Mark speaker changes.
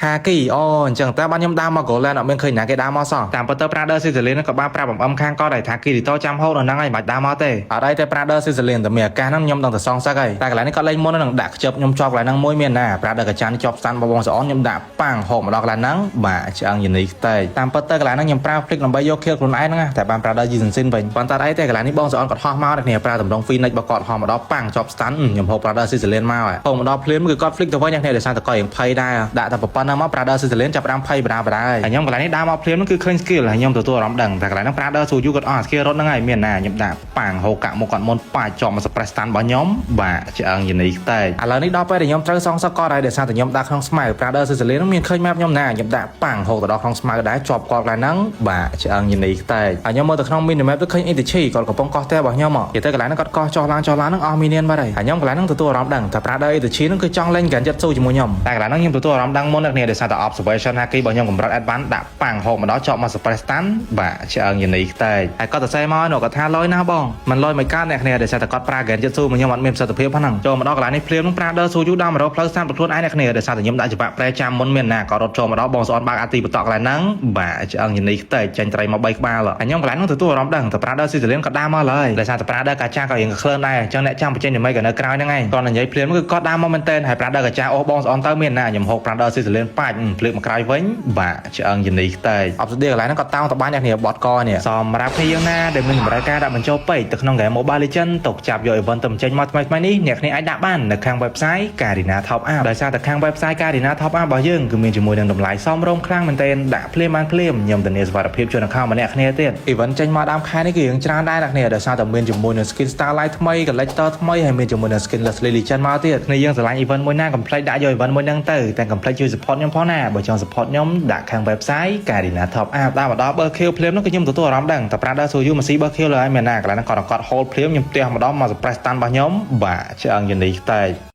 Speaker 1: ហាគីអូអញ្ចឹងតែបានខ្ញុំដើរមកកូលែនអត់មានឃើញណាគេដើរមកសោះតាមពិតទៅ Prader Sicilian ក៏បានប្រាប់បំខាងក៏ដែរថាគីរីតូចាំហូតនៅហ្នឹងហើយមិនបាច់ដើរមកទេអត់អីទេ Prader Sicilian តែមានអាកាសហ្នឹងខ្ញុំដឹងតែសងសឹកហើយតែកន្លែងនេះគាត់លេងមុននឹងដាក់ខ្ជិបខ្ញុំជាប់កន្លែងហ្នឹងមួយមានណា Prader កាចានជាប់ស្តាន់បងស្អនខ្ញុំដាក់ប៉ាំងហូបមកដល់កន្លែងហ្នឹងបាទឆ្អឹងយនីខ្ទេតាមពិតទៅកន្លែងហ្នឹងខ្ញុំប្រើ flick ដើម្បីយក kill ខ្លួនឯងហ្នឹងតែបាន Prader Sicilian វិញប៉ុន្តែអីទេកន្លែងនេះបងស្អនគាត់ហោះមកគ្នាប្រើតម្រង Phoenix របស់គាត់ហោះមកដល់ប៉ាំងជាប់ស្តាន់ខ្ញុំហូប Prader Sicilian មកហើយហូបមកដល់ភ្លាមគឺគាត់ flick ទៅវិញគ្នាដោយសារតែគាត់រៀងភ័យដែរដាក់តែប៉ុណ្ណឹងមក Prader Sicilian ចាប់ផ្ដើមភ័យបដាបដាហើយខ្ញុំកន្លែងនេះដើរមកភ្លាមហ្នឹងគឺឃើញ skill ហើយខ្ញុំទទួលអារម្មណ៍ដឹងតែកន្លែងហ្នឹង Prader ស៊ូយូគាត់អស់ skill រត់ហ្នឹងហើយមានណាខ្ញុំដាក់ប៉ាំងហូបកាក់មកគាត់មុនប៉ាជាប់មក suppress stun របស់ខ្ញុំបាទឆ្អឹងយនីខ្ទេឥឡូវនេះដល់ពេលដែលខ្ញុំត្រូវសងសឹកគាត់ហើយដោយសារតែខ្ញុំដាក់ក្នុងស្មៅ Prader Sicilian ហ្នឹងមានឃើញ map ខ្ញុំណាខ្ញុំដាក់ប៉ាំងហូបទៅដល់ក្នុងស្មៅដែរជាប់គាត់កន្លែងហ្នឹងបាទឆ្អឹងយនីខ្ទេហើយខ្ញុំមើលទៅក្នុង mini map ទៅឃើញ Itachi គាត់កំពុងកោះផ្ទះរបស់ខ្ញុំនិយាយទៅកន្លែងហ្នឹងគាត់កោះចុះឡើងហ្នឹងអស់ minion បាត់ហើយខ្ញុំកន្លែងហ្នឹងទទួលអារម្មណ៍ដឹងតែ Prader Itachi ហ្នឹងគឺចង់លេង Genjutsu ជាមួយខ្ញុំតែកន្លែងហ្នឹងខ្ញុំទទួលអារម្មណ៍ដឹងមុនអ្នកគ្នាដោយសារតែ observation Haki របស់ខ្ញុំកម្រិត advance ដាក់ប៉ាំងហូបមកដល់ជាប់មក suppress stun បាទឆ្អឹងយនីខ្ទេហើយគាត់ទៅសេមកនោះគាត់ថាលយណាបងមិនលយមិនកើតអ្នកគ្នាដោយសារតែគាត់ប្រើ Genjutsu មកខ្ញុំអត់មានប្រសិទ្ធភាពហ្នឹងចូលមកដល់កន្លែងនេះភ្លាមនឹង Prader ស៊ូយូដល់មករកផ្លូវស្តានប្រខ្លួនឯងអ្នកគ្នាដោយសារតែខ្ញុំដាក់ច្បាប់ប្រែចាំមុនមានណាក៏រត់ចូលមកដល់បងស្អនបើកអាទីបតកន្លែងហ្នឹងបាទឆ្អឹងយនីខ្ទេចាញ់ត្រីមក3ក្បាលហើយខ្ញុំកន្លែងហ្នឹងទទួលអារម្មណ៍ដឹងតែ Prader Sicilian គាត់ដើរមកឡើយដោយសារតែ Prader កាចាក៏រៀងក្លឿនដែរអញ្ចឹងអ្នកចាំបញ្ចេញដើម្បីក៏នៅក្រោយហ្នឹងឯងគាត់និយាយភ្លាមគឺគាត់ដើរមកមែនតើហើយ Prader កាចាអូបងស្អនទៅមានណាខ្ញុំហូប Prader Sicilian ប៉ាច់ភ្លើកមកក្រោយវិញបាទឆ្អឹងយនីខ្ទេអបស្ដីកន្លែងហ្នឹងគាត់តោងតបាញ់អ្នកគ្នាបតកនេះសម្រាប់គ្នាយើងណាដែលមានតម្រូវការដាក់បញ្ចូលពេកទៅក្នុង game Mobile Legends ទុកចាប់យក event ទៅបញ្ចេញមកថ្មីនេះអ្នកគ្នាអាចដាក់បាននៅខាង website Garena Top Up ដោយសារតែខាង website Garena Top Up របស់យើងគឺមានជាមួយនឹងតម្លៃសមរម្យខ្លាំងមែនទែនដាក់ភ្លាមបានភ្លាមខ្ញុំធានាសុវត្ថិភាពជួយនឹងខំម្នាក់គ្នាទៀត event ចេញមកដើមខែនេះគឺរឿងច្រើនដែរអ្នកគ្នាដោយសារតែមានជាមួយនឹង skin Starlight ថ្មី collector ថ្មីហើយមានជាមួយនឹង skin Leslie Legend មកទៀតគ្នាយើងស្រឡាញ់ event មួយណាកុំភ្លេចដាក់យក event មួយហ្នឹងទៅតែកុំភ្លេចជួយ support ខ្ញុំផងណាបើចង់ support ខ្ញុំដាក់ខាង website Garena Top Up ដល់មកដល់ បើ kill ភ្លាមនោះគឺខ្ញុំទទួលអារម្មណ៍ដឹងតែ Prader ស៊ូយូមកស៊ីបើ kill ហើយមានណាកន្លែងហ្នឹងគាត់ hold ភ្លាមខ្ញុំផ្ទះម្ដងមក suppress stun របស់ខ្ញុំបាទឆ្អឹងយនីខ្ទេ